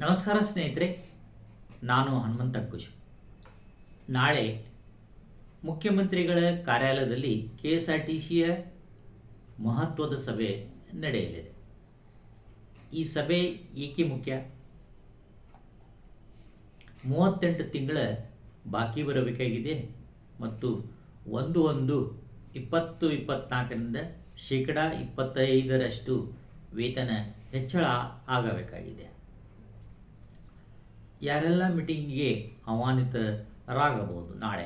ನಮಸ್ಕಾರ ಸ್ನೇಹಿತರೆ, ನಾನು ಹನುಮಂತ ಅಂಕುಶ್. ನಾಳೆ ಮುಖ್ಯಮಂತ್ರಿಗಳ ಕಾರ್ಯಾಲಯದಲ್ಲಿ KSRTCಯ ಮಹತ್ವದ ಸಭೆ ನಡೆಯಲಿದೆ. ಈ ಸಭೆ ಏಕೆ ಮುಖ್ಯ? 38 ತಿಂಗಳ ಬಾಕಿ ಬರಬೇಕಾಗಿದೆ ಮತ್ತು 1/1/2024ರಿಂದ 25% ವೇತನ ಹೆಚ್ಚಳ ಆಗಬೇಕಾಗಿದೆ. ಯಾರೆಲ್ಲ ಮೀಟಿಂಗಿಗೆ ಆಹ್ವಾನಿತರಾಗಬಹುದು? ನಾಳೆ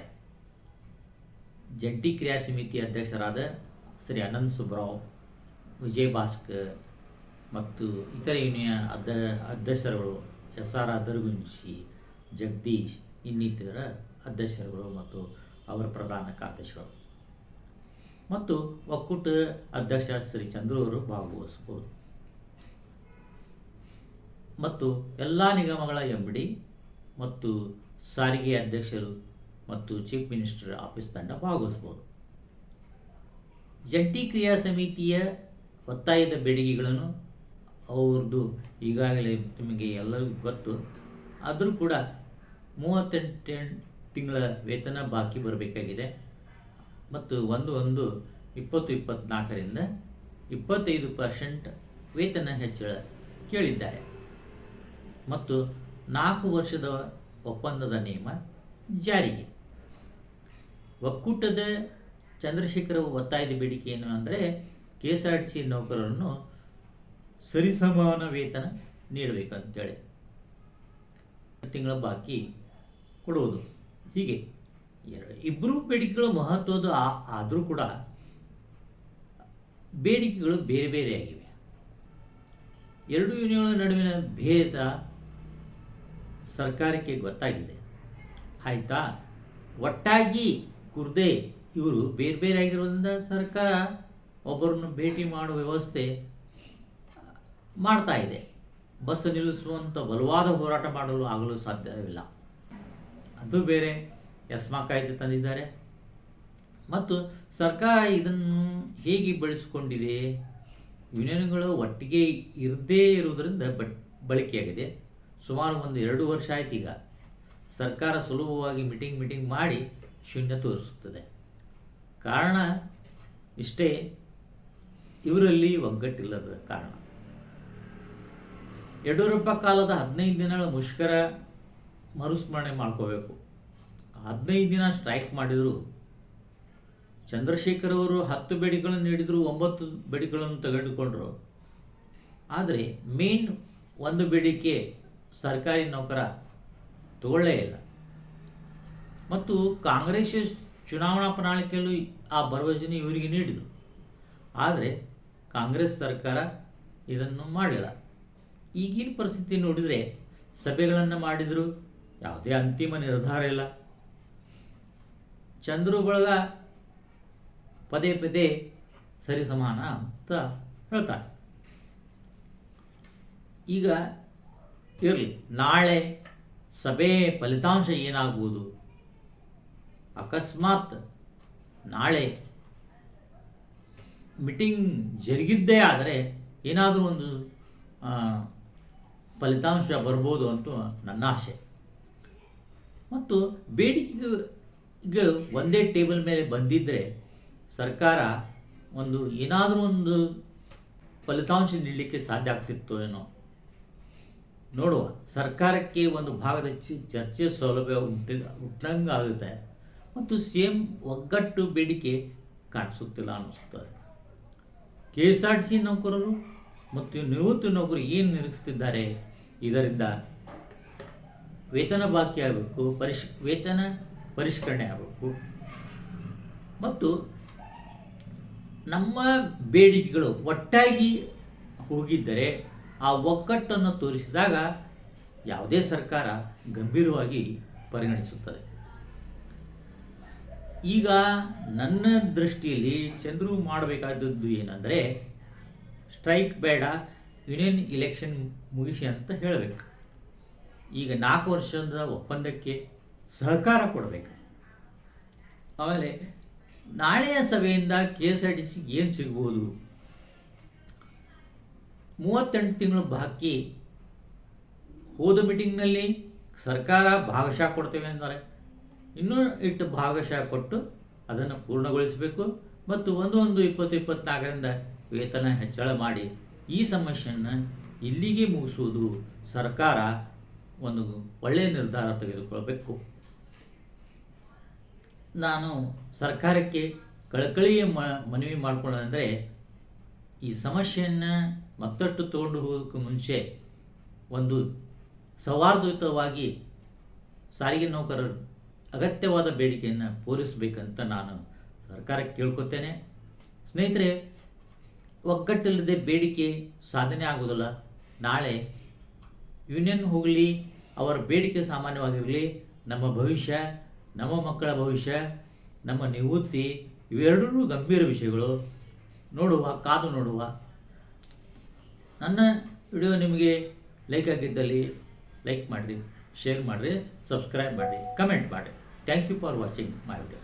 ಜಂಟಿ ಕ್ರಿಯಾ ಸಮಿತಿ ಅಧ್ಯಕ್ಷರಾದ ಶ್ರೀ ಅನಂತ್ ಸುಬ್ರಾವ್, ವಿಜಯ್ ಭಾಸ್ಕರ್ ಮತ್ತು ಇತರ ಯೂನಿಯನ್ ಅಧ್ಯಕ್ಷರುಗಳು SR ದರ್ಗುಂಜಿ, ಜಗದೀಶ್ ಇನ್ನಿತರ ಅಧ್ಯಕ್ಷರುಗಳು ಮತ್ತು ಅವರ ಪ್ರಧಾನ ಕಾರ್ಯದರ್ಶಿಗಳು ಮತ್ತು ಒಕ್ಕೂಟ ಅಧ್ಯಕ್ಷ ಶ್ರೀ ಚಂದ್ರು ಅವರು ಭಾಗವಹಿಸಬಹುದು ಮತ್ತು ಎಲ್ಲ ನಿಗಮಗಳ MD ಮತ್ತು ಸಾರಿಗೆ ಅಧ್ಯಕ್ಷರು ಮತ್ತು ಚೀಫ್ ಮಿನಿಸ್ಟರ್ ಆಫೀಸ್ ತಂಡ ಭಾಗವಹಿಸಬಹುದು. ಜಂಟಿ ಕ್ರಿಯಾ ಸಮಿತಿಯ ಒತ್ತಾಯದ ಬೇಡಿಕೆಗಳನ್ನು ಅವ್ರದ್ದು ಈಗಾಗಲೇ ನಿಮಗೆ ಎಲ್ಲರಿಗೂ ಗೊತ್ತು. ಆದರೂ ಕೂಡ 38 ತಿಂಗಳ ವೇತನ ಬಾಕಿ ಬರಬೇಕಾಗಿದೆ ಮತ್ತು 1/1/2024ರಿಂದ 25% ವೇತನ ಹೆಚ್ಚಳ ಕೇಳಿದ್ದಾರೆ ಮತ್ತು 4 ವರ್ಷದ ಒಪ್ಪಂದದ ನಿಯಮ ಜಾರಿಗೆ. ಒಕ್ಕೂಟದ ಚಂದ್ರಶೇಖರ ಒತ್ತಾಯದ ಬೇಡಿಕೆ ಏನು ಅಂದರೆ KSRTC ನೌಕರರನ್ನು ಸರಿಸಮಾನ ವೇತನ ನೀಡಬೇಕಂತೇಳಿ ತಿಂಗಳ ಬಾಕಿ ಕೊಡುವುದು. ಹೀಗೆ ಇಬ್ಬರು ಬೇಡಿಕೆಗಳು ಮಹತ್ವದ ಆದರೂ ಕೂಡ ಬೇಡಿಕೆಗಳು ಬೇರೆ ಬೇರೆಯಾಗಿವೆ. ಎರಡು ಯೂನಿಯನ್ಗಳ ನಡುವಿನ ಭೇದ ಸರ್ಕಾರಕ್ಕೆ ಗೊತ್ತಾಗಿದೆ. ಆಯಿತಾ, ಒಟ್ಟಾಗಿ ಕುರ್ದೆ ಇವರು ಬೇರೆ ಬೇರೆ ಆಗಿರೋದ್ರಿಂದ ಸರ್ಕಾರ ಒಬ್ಬರನ್ನು ಭೇಟಿ ಮಾಡುವ ವ್ಯವಸ್ಥೆ ಮಾಡ್ತಾ ಇದೆ. ಬಸ್ ನಿಲ್ಲಿಸುವಂಥ ಬಲವಾದ ಹೋರಾಟ ಮಾಡಲು ಆಗಲು ಸಾಧ್ಯವಿಲ್ಲ. ಅದು ಬೇರೆ ಎಸ್ಮಾ ಕಾಯ್ದೆ ತಂದಿದ್ದಾರೆ ಮತ್ತು ಸರ್ಕಾರ ಇದನ್ನು ಹೇಗೆ ಬೆಳೆಸಿಕೊಂಡಿದೆ? ಯೂನಿಯನ್ಗಳು ಒಟ್ಟಿಗೆ ಇರದೇ ಇರುವುದರಿಂದ ಬಳಕೆಯಾಗಿದೆ. ಸುಮಾರು 2 ವರ್ಷ ಆಯ್ತು. ಈಗ ಸರ್ಕಾರ ಸುಲಭವಾಗಿ ಮೀಟಿಂಗ್ ಮಾಡಿ ಶೂನ್ಯ ತೋರಿಸುತ್ತದೆ. ಕಾರಣ ಇಷ್ಟೇ, ಇವರಲ್ಲಿ ಒಗ್ಗಟ್ಟಿಲ್ಲದ ಕಾರಣ. ಯಡಿಯೂರಪ್ಪ ಕಾಲದ 15 ದಿನಗಳ ಮುಷ್ಕರ ಮರುಸ್ಮರಣೆ ಮಾಡ್ಕೋಬೇಕು. 15 ದಿನ ಸ್ಟ್ರೈಕ್ ಮಾಡಿದರು. ಚಂದ್ರಶೇಖರ್ ಅವರು 10 ಬೇಡಿಕೆಗಳನ್ನು ನೀಡಿದರು, 9 ಬೇಡಿಕೆಗಳನ್ನು ತೆಗೆದುಕೊಂಡರು. ಆದರೆ ಮೇನ್ ಒಂದು ಬೇಡಿಕೆ ಸರ್ಕಾರಿ ನೌಕರ ತಗೊಳ್ಳೇ ಇಲ್ಲ ಮತ್ತು ಕಾಂಗ್ರೆಸ್ ಚುನಾವಣಾ ಪ್ರಣಾಳಿಕೆಯಲ್ಲೂ ಆ ಭರವಸೆಯನ್ನು ಇವರಿಗೆ ನೀಡಿದರು. ಆದರೆ ಕಾಂಗ್ರೆಸ್ ಸರ್ಕಾರ ಇದನ್ನು ಮಾಡಲಿಲ್ಲ. ಈಗಿನ ಪರಿಸ್ಥಿತಿ ನೋಡಿದರೆ ಸಭೆಗಳನ್ನು ಮಾಡಿದರೂ ಯಾವುದೇ ಅಂತಿಮ ನಿರ್ಧಾರ ಇಲ್ಲ. ಚಂದ್ರು ಬಳಗ ಪದೇ ಪದೇ ಸರಿಸಮಾನ ಅಂತ ಹೇಳ್ತಾರೆ. ಈಗ ಇರಲಿ, ನಾಳೆ ಸಭೆ ಫಲಿತಾಂಶ ಏನಾಗುವುದು? ಅಕಸ್ಮಾತ್ ನಾಳೆ ಮೀಟಿಂಗ್ ಜರುಗಿದ್ದೇ ಆದರೆ ಏನಾದರೂ ಒಂದು ಫಲಿತಾಂಶ ಬರ್ಬೋದು ಅಂತ ನನ್ನ ಆಸೆ. ಮತ್ತು ಬೇಡಿಕೆಗಳು ಒಂದೇ ಟೇಬಲ್ ಮೇಲೆ ಬಂದಿದ್ದರೆ ಸರ್ಕಾರ ಏನಾದರೂ ಒಂದು ಫಲಿತಾಂಶ ನೀಡಲಿಕ್ಕೆ ಸಾಧ್ಯ ಆಗ್ತಿತ್ತು ಏನೋ ನೋಡುವ. ಸರ್ಕಾರಕ್ಕೆ ಒಂದು ಭಾಗದ ಚರ್ಚೆ ಸೌಲಭ್ಯ ಹುಟ್ಟಂಗೆ ಆಗುತ್ತೆ ಮತ್ತು ಸೇಮ್ ಒಗ್ಗಟ್ಟು ಬೇಡಿಕೆ ಕಾಣಿಸುತ್ತಿಲ್ಲ ಅನ್ನಿಸುತ್ತದೆ. KSRTC ನೌಕರರು ಮತ್ತು ನಿವೃತ್ತಿ ನೌಕರರು ಏನು ನಿರೀಕ್ಷಿಸುತ್ತಿದ್ದಾರೆ? ಇದರಿಂದ ವೇತನ ಬಾಕಿ ಆಗಬೇಕು, ವೇತನ ಪರಿಷ್ಕರಣೆ ಆಗಬೇಕು ಮತ್ತು ನಮ್ಮ ಬೇಡಿಕೆಗಳು ಒಟ್ಟಾಗಿ ಹೋಗಿದ್ದರೆ ಆ ಒಗ್ಗಟ್ಟನ್ನು ತೋರಿಸಿದಾಗ ಯಾವುದೇ ಸರ್ಕಾರ ಗಂಭೀರವಾಗಿ ಪರಿಗಣಿಸುತ್ತದೆ. ಈಗ ನನ್ನ ದೃಷ್ಟಿಯಲ್ಲಿ ಚಂದ್ರು ಮಾಡಬೇಕಾದದ್ದು ಏನಂದರೆ ಸ್ಟ್ರೈಕ್ ಬೇಡ, ಯೂನಿಯನ್ ಇಲೆಕ್ಷನ್ ಮುಗಿಸಿ ಅಂತ ಹೇಳಬೇಕು. ಈಗ 4 ವರ್ಷದ ಒಪ್ಪಂದಕ್ಕೆ ಸಹಕಾರ ಕೊಡಬೇಕು. ಆಮೇಲೆ ನಾಳೆಯ ಸಭೆಯಿಂದ KSRTC ಏನು ಸಿಗ್ಬೋದು? 38 ತಿಂಗಳು ಬಾಕಿ ಹೋದ ಮೀಟಿಂಗ್ನಲ್ಲಿ ಸರ್ಕಾರ ಭಾಗಶಃ ಕೊಡ್ತೇವೆ ಅಂದರೆ ಇನ್ನೂ ಇಟ್ಟು ಭಾಗಶಃ ಕೊಟ್ಟು ಅದನ್ನು ಪೂರ್ಣಗೊಳಿಸಬೇಕು ಮತ್ತು 1/1/2024ರಿಂದ ವೇತನ ಹೆಚ್ಚಳ ಮಾಡಿ ಈ ಸಮಸ್ಯೆಯನ್ನು ಇಲ್ಲಿಗೆ ಮುಗಿಸುವುದು ಸರ್ಕಾರ ಒಂದು ಒಳ್ಳೆಯ ನಿರ್ಧಾರ ತೆಗೆದುಕೊಳ್ಳಬೇಕು. ನಾನು ಸರ್ಕಾರಕ್ಕೆ ಕಳಕಳಿಯ ಮನವಿ ಮಾಡಿಕೊಳ್ಳೋದಂದರೆ ಈ ಸಮಸ್ಯೆಯನ್ನು ಮತ್ತಷ್ಟು ತಗೊಂಡು ಹೋಗೋದಕ್ಕೆ ಮುಂಚೆ ಒಂದು ಸೌಹಾರ್ದಯುತವಾಗಿ ಸಾರಿಗೆ ನೌಕರರು ಅಗತ್ಯವಾದ ಬೇಡಿಕೆಯನ್ನು ಪೂರೈಸಬೇಕಂತ ನಾನು ಸರ್ಕಾರಕ್ಕೆ ಕೇಳ್ಕೊತೇನೆ. ಸ್ನೇಹಿತರೆ, ಒಗ್ಗಟ್ಟಿಲ್ಲದೆ ಬೇಡಿಕೆ ಸಾಧನೆ ಆಗೋದಿಲ್ಲ. ನಾಳೆ ಯೂನಿಯನ್ ಹೋಗಲಿ, ಅವರ ಬೇಡಿಕೆ ಸಾಮಾನ್ಯವಾಗಿರಲಿ, ನಮ್ಮ ಭವಿಷ್ಯ, ನಮ್ಮ ಮಕ್ಕಳ ಭವಿಷ್ಯ, ನಮ್ಮ ನಿವೃತ್ತಿ ಇವೆರಡೂ ಗಂಭೀರ ವಿಷಯಗಳು. ಕಾದು ನೋಡುವ. ನನ್ನ ವಿಡಿಯೋ ನಿಮಗೆ ಲೈಕ್ ಆಗಿದ್ದಲ್ಲಿ ಲೈಕ್ ಮಾಡಿರಿ, ಶೇರ್ ಮಾಡಿರಿ, ಸಬ್ಸ್ಕ್ರೈಬ್ ಮಾಡಿರಿ, ಕಮೆಂಟ್ ಮಾಡಿರಿ. Thank you for watching my video.